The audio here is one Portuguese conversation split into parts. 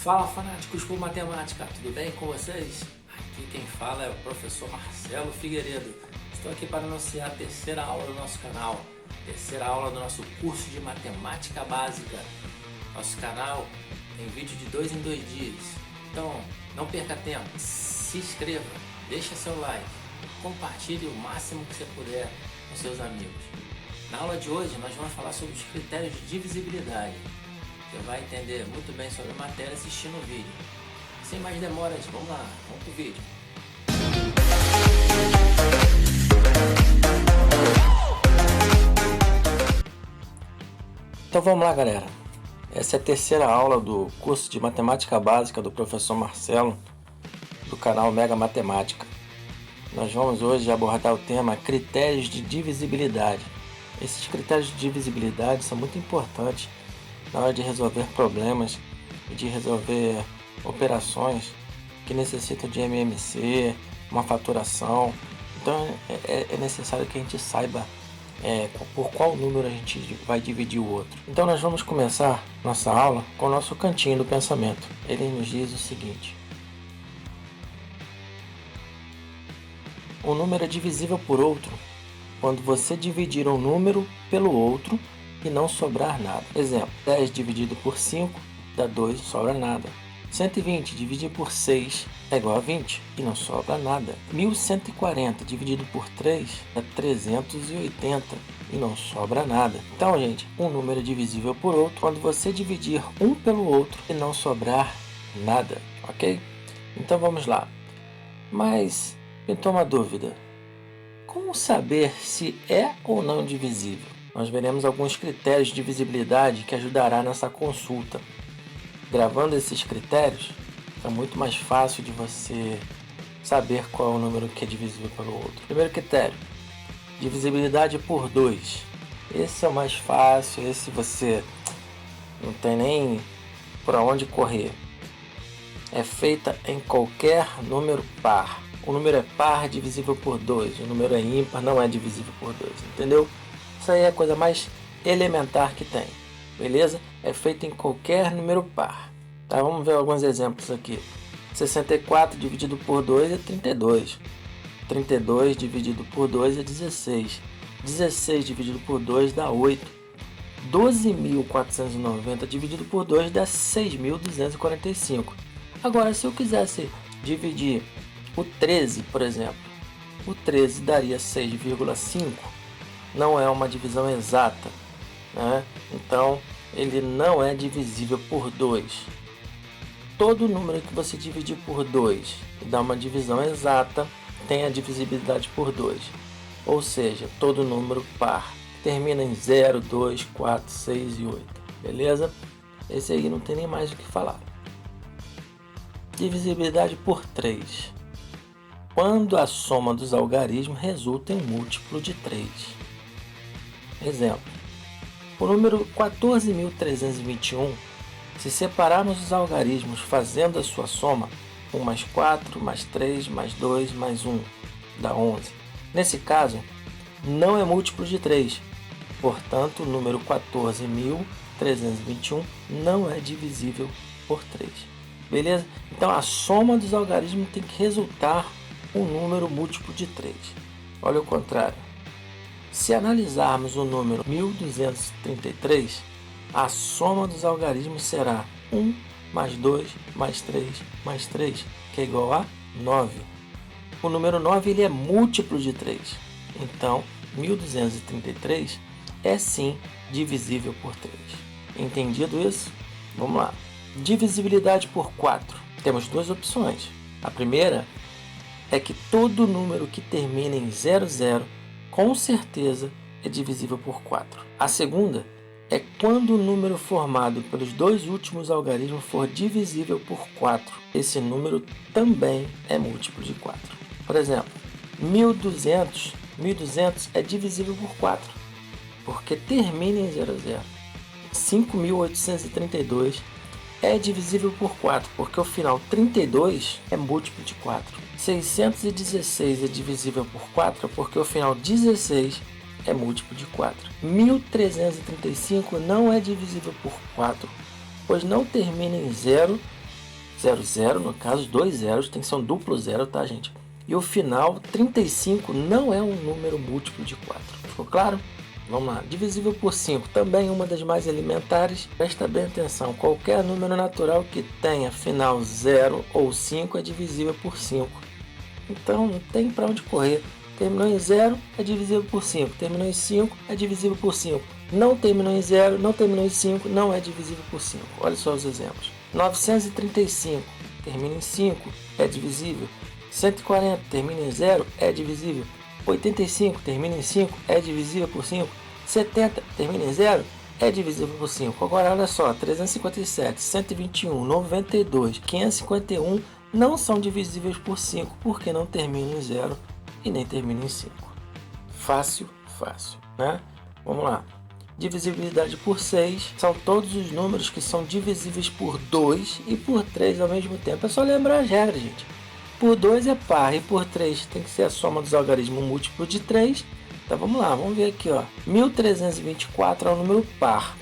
Fala, fanáticos por matemática, tudo bem com vocês? Aqui quem fala é o professor Marcelo Figueiredo. Estou aqui para anunciar a terceira aula do nosso canal, terceira aula do nosso curso de matemática básica. Nosso canal tem vídeo de 2 em 2 dias, então não perca tempo, se inscreva, deixa seu like, compartilhe o máximo que você puder com seus amigos. Na aula de hoje nós vamos falar sobre os critérios de divisibilidade. Você vai entender muito bem sobre a matéria assistindo o vídeo. Sem mais demoras, vamos lá, vamos pro vídeo. Então vamos lá, galera. Essa é a terceira aula do curso de matemática básica do professor Marcelo, do canal Mega Matemática. Nós vamos hoje abordar o tema critérios de divisibilidade. Esses critérios de divisibilidade são muito importantes na hora de resolver problemas e de resolver operações que necessitam de MMC, uma faturação. Então é necessário que a gente saiba por qual número a gente vai dividir o outro. Então nós vamos começar nossa aula com o nosso cantinho do pensamento. Ele nos diz o seguinte: um número é divisível por outro quando você dividir um número pelo outro e não sobrar nada. Exemplo, 10 dividido por 5 dá 2, sobra nada. 120 dividido por 6 é igual a 20 e não sobra nada. 1140 dividido por 3 dá 380 e não sobra nada. Então, gente, um número é divisível por outro quando você dividir um pelo outro e não sobrar nada, ok? Então vamos lá. Mas pintou uma dúvida: como saber se é ou não divisível? Nós veremos alguns critérios de divisibilidade que ajudará nessa consulta. Gravando esses critérios, é muito mais fácil de você saber qual é o número que é divisível pelo outro. Primeiro critério: divisibilidade por 2. Esse é o mais fácil, esse você não tem nem para onde correr. É feita em qualquer número par. O número é par, divisível por 2. O número é ímpar, não é divisível por 2, entendeu? Isso aí é a coisa mais elementar que tem, beleza? É feito em qualquer número par. Tá? Vamos ver alguns exemplos aqui. 64 dividido por 2 é 32. 32 dividido por 2 é 16. 16 dividido por 2 dá 8. 12.490 dividido por 2 dá 6.245. Agora, se eu quisesse dividir o 13, por exemplo, o 13 daria 6,5. Não é uma divisão exata, né? Então ele não é divisível por 2. Todo número que você dividir por 2 e dá uma divisão exata tem a divisibilidade por 2. Ou seja, todo número par termina em 0, 2, 4, 6 e 8. Beleza? Esse aí não tem nem mais o que falar. Divisibilidade por 3. Quando a soma dos algarismos resulta em múltiplo de 3. Exemplo: o número 14.321, se separarmos os algarismos fazendo a sua soma, 1 mais 4, mais 3, mais 2, mais 1, dá 11. Nesse caso, não é múltiplo de 3, portanto, o número 14.321 não é divisível por 3. Beleza? Então, a soma dos algarismos tem que resultar um número múltiplo de 3. Olha o contrário. Se analisarmos o número 1233, a soma dos algarismos será 1 mais 2 mais 3 mais 3, que é igual a 9. O número 9 ele é múltiplo de 3. Então, 1233 é sim divisível por 3. Entendido isso? Vamos lá. Divisibilidade por 4. Temos duas opções. A primeira é que todo número que termina em 00 com certeza é divisível por 4. A segunda é quando o número formado pelos dois últimos algarismos for divisível por 4. Esse número também é múltiplo de 4. Por exemplo, 1200 é divisível por 4, porque termina em 00. 5.832 é divisível por 4, porque o final 32 é múltiplo de 4. 616 é divisível por 4, porque o final 16 é múltiplo de 4. 1335 não é divisível por 4, pois não termina em 0 00, no caso, 2 zeros, tem que ser um duplo zero, tá, gente? E o final, 35, não é um número múltiplo de 4. Ficou claro? Vamos lá. Divisível por 5, também uma das mais elementares. Presta bem atenção, qualquer número natural que tenha final 0 ou 5 é divisível por 5. Então, não tem para onde correr. Terminou em 0, é divisível por 5. Terminou em 5, é divisível por 5. Não terminou em 0, não terminou em 5, não é divisível por 5. Olha só os exemplos. 935, termina em 5, é divisível. 140, termina em 0, é divisível. 85, termina em 5, é divisível por 5. 70, termina em 0, é divisível por 5. Agora, olha só, 357, 121, 92, 551 não são divisíveis por 5, porque não terminam em 0 e nem terminam em 5. Fácil, fácil, né? Vamos lá. Divisibilidade por 6 são todos os números que são divisíveis por 2 e por 3 ao mesmo tempo. É só lembrar as regras, gente. Por 2 é par e por 3 tem que ser a soma dos algarismos múltiplos de 3. Então vamos lá, vamos ver aqui, ó. 1324 é um número par,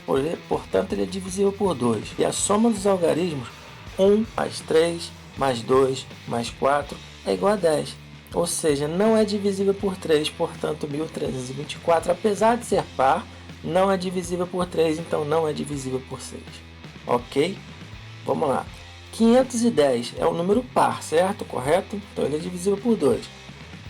portanto ele é divisível por 2. E a soma dos algarismos 1 mais 3 mais 2 mais 4 é igual a 10. Ou seja, não é divisível por 3, portanto 1324, apesar de ser par, não é divisível por 3, então não é divisível por 6. Ok? Vamos lá. 510 é um número par, certo? Correto? Então ele é divisível por 2.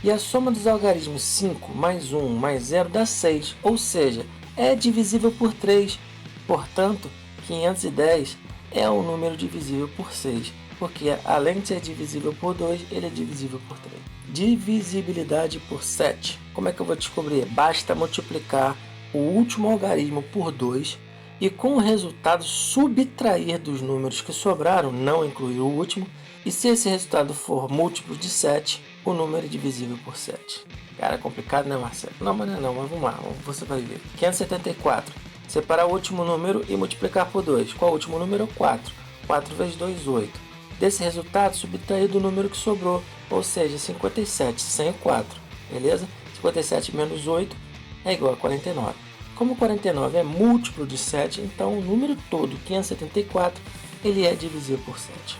E a soma dos algarismos 5 mais 1 mais 0 dá 6, ou seja, é divisível por 3. Portanto, 510 é um número divisível por 6, porque além de ser divisível por 2, ele é divisível por 3. Divisibilidade por 7. Como é que eu vou descobrir? Basta multiplicar o último algarismo por 2 e com o resultado subtrair dos números que sobraram, não incluir o último, e se esse resultado for múltiplo de 7, o número é divisível por 7. Cara, é complicado, né, Marcelo? Não, mas não, mas vamos lá, você vai ver. 574. Separar o último número e multiplicar por 2. Qual o último número? 4. 4 vezes 2, 8. Desse resultado, subtrair do número que sobrou, ou seja, 57, sem o 4. Beleza? 57 menos 8 é igual a 49. Como 49 é múltiplo de 7, então o número todo, 574, ele é divisível por 7.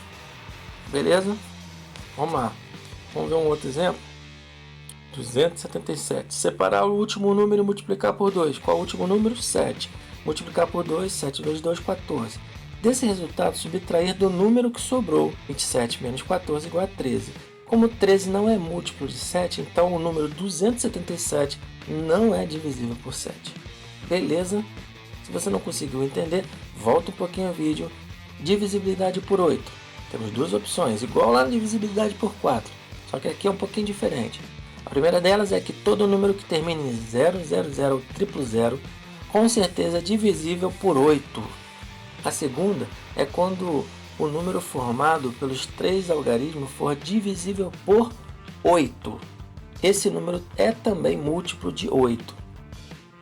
Beleza? Vamos lá. Vamos ver um outro exemplo. 277. Separar o último número e multiplicar por 2. Qual é o último número? 7. Multiplicar por 2, 7 vezes 2, 14. Desse resultado, subtrair do número que sobrou. 27 menos 14 igual a 13. Como 13 não é múltiplo de 7, então o número 277 não é divisível por 7. Beleza? Se você não conseguiu entender, volta um pouquinho ao vídeo. Divisibilidade por 8. Temos duas opções, igual lá na divisibilidade por 4. Só que aqui é um pouquinho diferente. A primeira delas é que todo número que termine em 0, 0, 0 ou 000, com certeza é divisível por 8. A segunda é quando o número formado pelos 3 algarismos for divisível por 8. Esse número é também múltiplo de 8.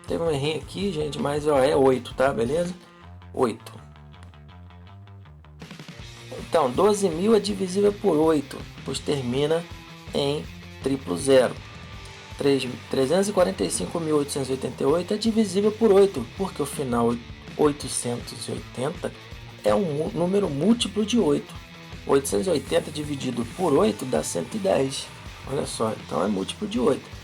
Teve um errinho aqui, gente, mas ó, é 8, tá? Beleza? 8. Então, 12.000 é divisível por 8, pois termina em 000. 345.888 é divisível por 8, porque o final 880 é um número múltiplo de 8. 880 dividido por 8 dá 110. Olha só, então é múltiplo de 8.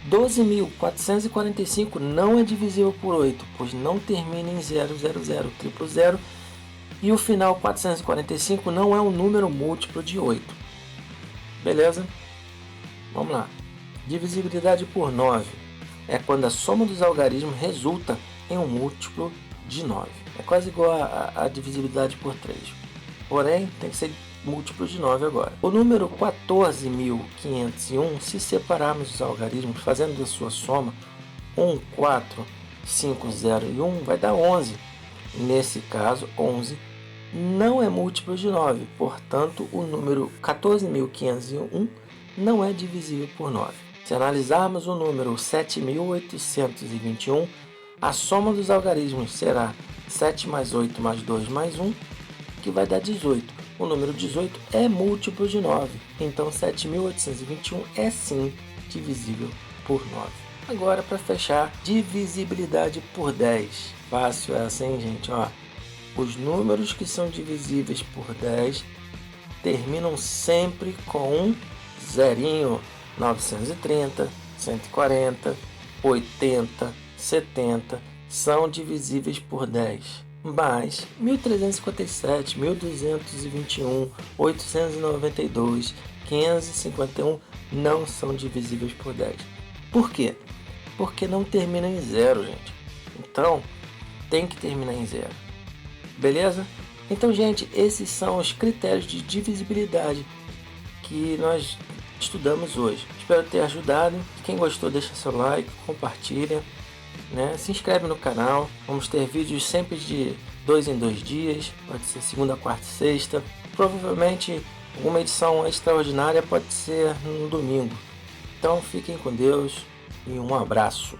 12.445 não é divisível por 8, pois não termina em 000, 000. E o final 445 não é um número múltiplo de 8. Beleza? Vamos lá. Divisibilidade por 9 é quando a soma dos algarismos resulta em um múltiplo de 9. É quase igual a divisibilidade por 3. Porém, tem que ser múltiplo de 9 agora. O número 14.501, se separarmos os algarismos fazendo a sua soma, 1, 4, 5, 0 e 1, vai dar 11. Nesse caso, 11 não é múltiplo de 9, portanto, o número 14.501 não é divisível por 9. Se analisarmos o número 7.821, a soma dos algarismos será 7 mais 8 mais 2 mais 1, que vai dar 18. O número 18 é múltiplo de 9, então 7.821 é sim divisível por 9. Agora, para fechar, divisibilidade por 10. Fácil essa, hein, gente? Ó, Os números que são divisíveis por 10 terminam sempre com um zerinho. 930, 140, 80, 70 são divisíveis por 10. Mas 1357, 1221, 892, 551 não são divisíveis por 10. Por quê? Porque não terminam em zero, gente. Então, tem que terminar em zero. Beleza? Então, gente, esses são os critérios de divisibilidade que nós estudamos hoje. Espero ter ajudado. Quem gostou, deixa seu like, compartilha, né? Se inscreve no canal. Vamos ter vídeos sempre de 2 em 2 dias. Pode ser segunda, quarta e sexta. Provavelmente uma edição extraordinária pode ser no domingo. Então fiquem com Deus e um abraço.